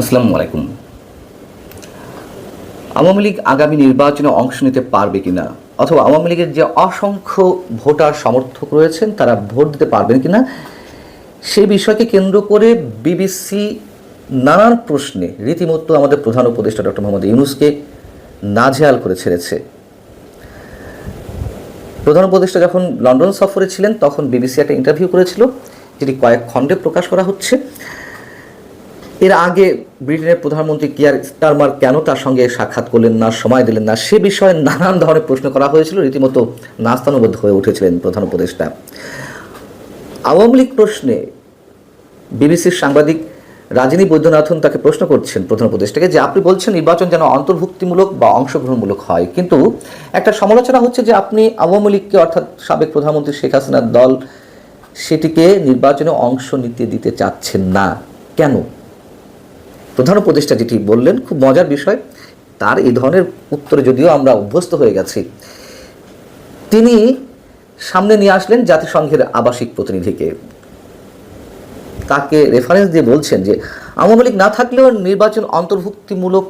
আসসালামু আলাইকুম। আওয়ামী লীগ আগামী নির্বাচনে অংশ নিতে পারবে কিনা, অথবা আওয়ামী লীগের যে অসংখ্য ভোটার সমর্থক রয়েছেন তারা ভোট দিতে পারবেন কিনা, সেই বিষয়কে কেন্দ্র করে বিবিসি নানান প্রশ্নে রীতিমতো আমাদের প্রধান উপদেষ্টা ডক্টর মোহাম্মদ ইউনূসকে নাজেহাল করে ছেড়েছে। প্রধান উপদেষ্টা যখন লন্ডন সফরে ছিলেন তখন বিবিসি একটা ইন্টারভিউ করেছিল, যেটি কয়েক খণ্ডে প্রকাশ করা হচ্ছে। এর আগে ব্রিটেনের প্রধানমন্ত্রী কিয়ার স্টারমার কেন তার সঙ্গে সাক্ষাৎ করলেন না, সময় দিলেন না, সে বিষয়ে নানান ধরনের প্রশ্ন করা হয়েছিল। রীতিমতো নাস্তানুবোধ হয়ে উঠেছিলেন প্রধান উপদেষ্টা। আওয়ামী লীগ প্রশ্নে বিবিসির সাংবাদিক রাজিনী বৈদ্যনাথন তাকে প্রশ্ন করছেন প্রধান উপদেষ্টাকে, যে আপনি বলছেন নির্বাচন যেন অন্তর্ভুক্তিমূলক বা অংশগ্রহণমূলক হয়, কিন্তু একটা সমালোচনা হচ্ছে যে আপনি আওয়ামী লীগকে, অর্থাৎ সাবেক প্রধানমন্ত্রী শেখ হাসিনার দল, সেটিকে নির্বাচনে অংশ নিতে দিতে চাচ্ছেন না কেন? প্রধান উপদেষ্টা যেটি বললেন খুব মজার বিষয়, তার এই ধরনের উত্তরে যদিও আমরা অভ্যস্ত হয়ে গেছি। তিনি সামনে নিয়ে আসলেন জাতিসংঘের আবাসিক প্রতিনিধিকে, তাকে রেফারেন্স দিয়ে বলছেন যে আওয়ামী লীগ না থাকলেও নির্বাচন অন্তর্ভুক্তিমূলক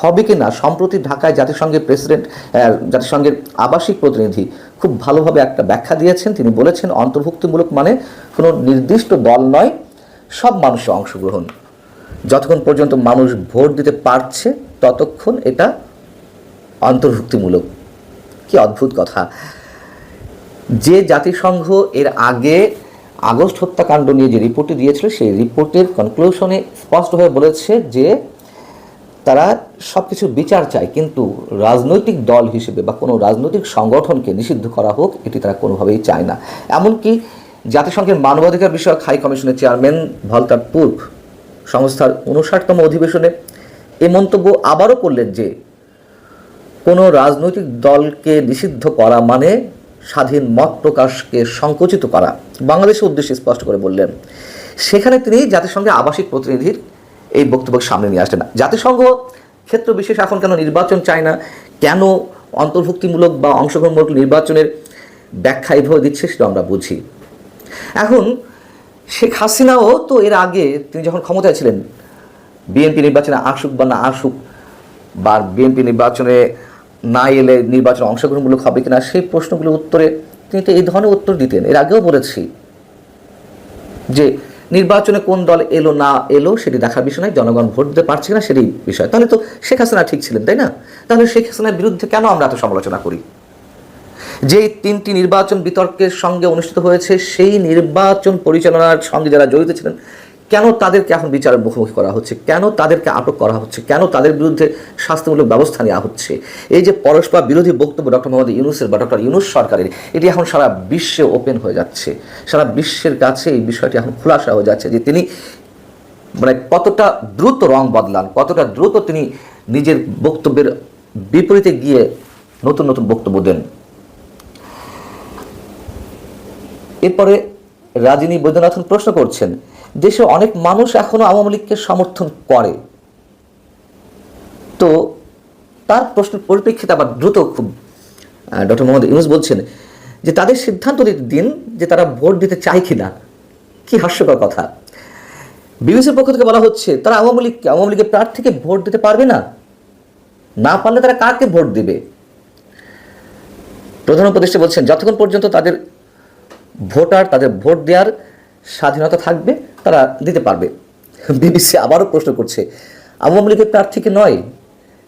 হবে কিনা। সম্প্রতি ঢাকায় জাতিসংঘের আবাসিক প্রতিনিধি খুব ভালোভাবে একটা ব্যাখ্যা দিয়েছেন। তিনি বলেছেন অন্তর্ভুক্তিমূলক মানে কোনো নির্দিষ্ট দল নয়, সব মানুষের অংশগ্রহণ। যতক্ষণ পর্যন্ত মানুষ ভোট দিতে পারছে ততক্ষণ এটা অন্তর্ভুক্তিমূলক। কি অদ্ভুত কথা! যে জাতিসংঘ এর আগে আগস্ট হত্যাকাণ্ড নিয়ে যে রিপোর্টটি দিয়েছিল, সেই রিপোর্টের কনক্লুশনে স্পষ্টভাবে বলেছে যে তারা সব কিছু বিচার চায়, কিন্তু রাজনৈতিক দল হিসেবে বা কোনো রাজনৈতিক সংগঠনকে নিষিদ্ধ করা হোক এটি তারা কোনোভাবেই চায় না। এমনকি জাতিসংঘের মানবাধিকার বিষয়ক হাই কমিশনের চেয়ারম্যান ভলতার তুর্ক সংস্থার 59তম অধিবেশনে এ মন্তব্য আবারও করলেন যে কোনো রাজনৈতিক দলকে নিষিদ্ধ করা মানে স্বাধীন মত প্রকাশকে সংকুচিত করা। বাংলাদেশের উদ্দেশ্যে স্পষ্ট করে বললেন। সেখানে তিনি জাতিসংঘের আবাসিক প্রতিনিধির এই বক্তব্য সামনে নিয়ে আসলেন। জাতিসংঘ ক্ষেত্র বিশেষ এখন কেন নির্বাচন চায় না, কেন অন্তর্ভুক্তিমূলক বা অংশগ্রহণমূলক নির্বাচনের ব্যাখ্যা এইভাবে দিচ্ছে, সেটা আমরা বুঝি। এখন শেখ হাসিনাও তো এর আগে তিনি যখন ক্ষমতায় ছিলেন, বিএনপি নির্বাচনে আসুক বা না আসুক, বা বিএনপি নির্বাচনে না এলে নির্বাচনে অংশগ্রহণমূলক হবে কিনা, সেই প্রশ্নগুলোর উত্তরে তিনি তো এই ধরনের উত্তর দিতেন। এর আগেও বলেছি যে নির্বাচনে কোন দল এলো না এলো সেটি দেখার বিষয় নয়, জনগণ ভোট দিতে পারছে কিনা সেটাই বিষয়। তাহলে তো শেখ হাসিনা ঠিক ছিলেন, তাই না? তাহলে শেখ হাসিনার বিরুদ্ধে কেন আমরা এত সমালোচনা করি? যে 3টি নির্বাচন বিতর্কের সঙ্গে অনুষ্ঠিত হয়েছে, সেই নির্বাচন পরিচালনার সঙ্গে যারা জড়িত ছিলেন, কেন তাদেরকে এখন বিচারের মুখোমুখি করা হচ্ছে, কেন তাদেরকে আটক করা হচ্ছে, কেন তাদের বিরুদ্ধে শাস্তিমূলক ব্যবস্থা নেওয়া হচ্ছে? এই যে পরস্পর বিরোধী বক্তব্য ডক্টর মোহাম্মদ ইউনূসের বা ডক্টর ইউনূস সরকারের, এটি এখন সারা বিশ্বে ওপেন হয়ে যাচ্ছে। সারা বিশ্বের কাছে এই বিষয়টি এখন খোলাসা হয়ে যাচ্ছে যে তিনি কতটা দ্রুত রং বদলান, কতটা দ্রুত তিনি নিজের বক্তব্যের বিপরীতে গিয়ে নতুন নতুন বক্তব্য দেন। এরপরে রাজিনী বৈদ্যনাথন প্রশ্ন করছেন, দেশে অনেক মানুষ এখনো আওয়ামী লীগকে সমর্থন করে, তো তার প্রশ্নের পরিপ্রেক্ষিতে আবার দ্রুত খুব ডক্টর মোহাম্মদ ইউনূস বলছেন যে তাদের সিদ্ধান্ত দিন যে তারা ভোট দিতে চায় কিনা। কি হাস্যকর কথা! বিবিসির পক্ষ থেকে বলা হচ্ছে তারা আওয়ামী লীগের প্রার্থীকে ভোট দিতে পারবে না, না পারলে তারা কাকে ভোট দিবে? প্রধান উপদেষ্টা বলছেন যতক্ষণ পর্যন্ত তাদের ভোট দেওয়ার স্বাধীনতা থাকবে তারা দিতে পারবে। বিবিসি আবারও প্রশ্ন করছে, আওয়ামী লীগের প্রার্থীকে নয়,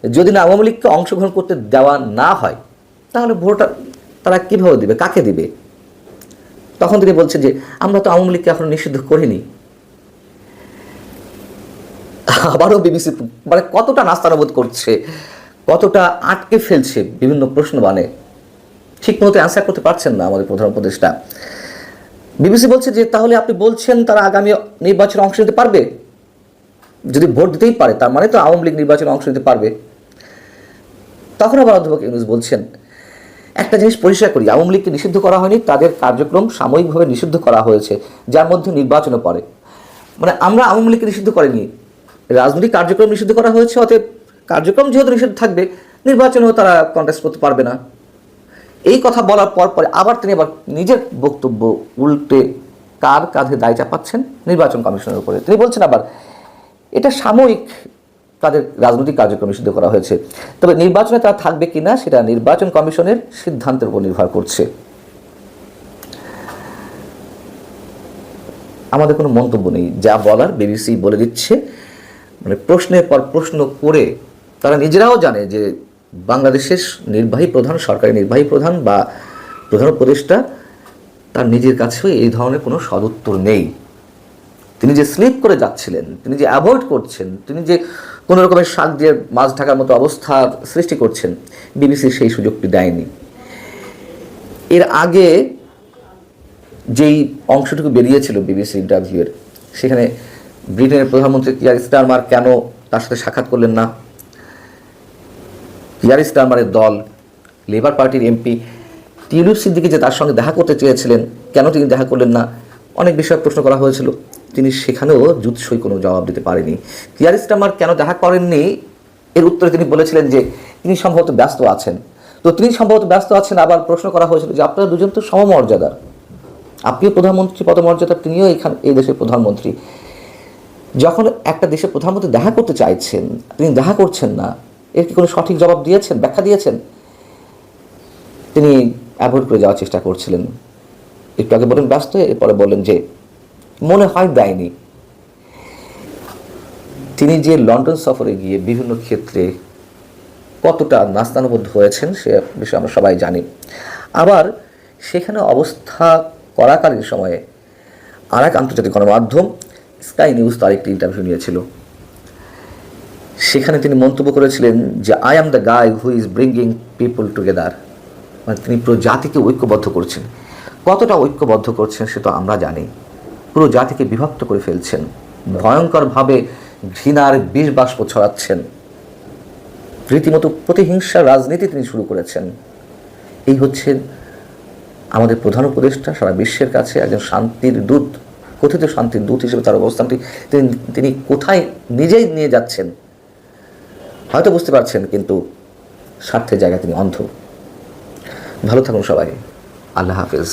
যদি না আওয়ামী লীগকে অংশগ্রহণ করতে দেওয়া না হয় তাহলে ভোট তারা কীভাবে দিবে, কাকে দিবে? তখন তিনি বলছেন যে আমরা তো আওয়ামী লীগকে এখনো নিষিদ্ধ করিনি। আবারও বিবিসি কতটা নাস্তানুবোধ করছে, কতটা আটকে ফেলছে বিভিন্ন প্রশ্ন, ঠিক মতো অ্যান্সার করতে পারছেন না আমাদের প্রধান উপদেষ্টা। বিবিসি বলছে যে তাহলে আপনি বলছেন তারা আগামী নির্বাচনে অংশ নিতে পারবে? যদি ভোট দিতেই পারে তার মানে তো আওয়ামী লীগ নির্বাচনে অংশ নিতে পারবে। তখন আবার অধ্যাপক ইউনূস বলছেন একটা জিনিস পরিষ্কার করি, আওয়ামী লীগকে নিষিদ্ধ করা হয়নি, তাদের কার্যক্রম সাময়িকভাবে নিষিদ্ধ করা হয়েছে, যার মধ্যে নির্বাচনও পড়ে। আমরা আওয়ামী লীগকে নিষিদ্ধ করিনি, রাজনৈতিক কার্যক্রম নিষিদ্ধ করা হয়েছে, অতএব কার্যক্রম যেহেতু নিষিদ্ধ থাকবে, নির্বাচনেও তারা কন্টেস্ট করতে পারবে না। এই কথা বলার পরে আবার তিনি নিজের বক্তব্য উল্টে কার কাঁধে দায় চাপাচ্ছেন? নির্বাচন কমিশনের উপরে। তিনি বলছেন আবার এটা সাময়িক তাদের রাজনৈতিক কার্যক্রম নিষিদ্ধ করা হয়েছে, তবে নির্বাচনে তারা থাকবে কিনা সেটা নির্বাচন কমিশনের সিদ্ধান্তের উপর নির্ভর করছে। আমাদের কোনো মন্তব্য নেই, যা বলার বিবিসি বলে দিচ্ছে। মানে প্রশ্নের পর প্রশ্ন করে তারা নিজেরাও জানে যে বাংলাদেশের নির্বাহী প্রধান, সরকারি নির্বাহী প্রধান বা প্রধান উপদেষ্টা, তার নিজের কাছেও এই ধরনের কোনো সদুত্তর নেই। তিনি যে স্লিপ করে যাচ্ছিলেন, তিনি যে অ্যাভয়েড করছেন, তিনি যে কোনো রকমের শাক দিয়ে মাছ ঢাকার মতো অবস্থার সৃষ্টি করছেন, বিবিসি সেই সুযোগটি দেয়নি। এর আগে যেই অংশটুকু বেরিয়েছিল বিবিসি ইন্টারভিউয়ের, সেখানে ব্রিটেনের প্রধানমন্ত্রী কিয়ার স্টারমার কেন তার সাথে সাক্ষাৎ করলেন না, কিয়ার স্টারমারের দল লেবার পার্টির এমপি টিউলিপ সিদ্দিকী যে তার সঙ্গে দেখা করতে চেয়েছিলেন, কেন তিনি দেখা করলেন না, অনেক বিষয়ে প্রশ্ন করা হয়েছিল। তিনি সেখানেও জুৎসই কোনো জবাব দিতে পারেনি। কিয়ার স্টারমার কেন দেখা করেননি এর উত্তরে তিনি বলেছিলেন যে তিনি সম্ভবত ব্যস্ত আছেন। তো তিনি সম্ভবত ব্যস্ত আছেন, আবার প্রশ্ন করা হয়েছিল যে আপনারা দুজন তো সমমর্যাদার, আপনিও প্রধানমন্ত্রী পদমর্যাদার, তিনিও এই দেশের প্রধানমন্ত্রী। যখন একটা দেশের প্রধানমন্ত্রী দেখা করতে চাইছেন, তিনি দেখা করছেন না, এর কি কোনো সঠিক জবাব দিয়েছেন, ব্যাখ্যা দিয়েছেন? তিনি অ্যাভয়েড করে যাওয়ার চেষ্টা করছিলেন। একটু আগে বলেন ব্যস্ত, এরপরে বললেন যে মনে হয় দেয়নি। তিনি যে লন্ডন সফরে গিয়ে বিভিন্ন ক্ষেত্রে কতটা নাস্তানুবদ্ধ হয়েছেন সে বিষয়ে আমরা সবাই জানি। আবার সেখানে অবস্থা করাকালীন সময়ে আর এক আন্তর্জাতিক গণমাধ্যম স্কাই নিউজ তার একটি ইন্টারভিউ নিয়েছিল। সেখানে তিনি মন্তব্য করেছিলেন যে I am the guy who is bringing people together, মানে তিনি পুরো জাতিকে ঐক্যবদ্ধ করছেন। কতটা ঐক্যবদ্ধ করছেন সে তো আমরা জানি। পুরো জাতিকে বিভক্ত করে ফেলছেন, ভয়ঙ্করভাবে ঘৃণার বিষ বাষ্প ছড়াচ্ছেন, রীতিমতো প্রতিহিংসার রাজনীতি তিনি শুরু করেছেন। এই হচ্ছেন আমাদের প্রধান উপদেষ্টা, সারা বিশ্বের কাছে একজন শান্তির দূত, কথিত শান্তির দূত হিসেবে তার অবস্থানটি তিনি কোথায় নিজেই নিয়ে যাচ্ছেন হয়তো বুঝতে পারছেন, কিন্তু স্বার্থের জায়গায় তিনি অন্ধ। ভালো থাকুন সবাই, আল্লাহ হাফেজ।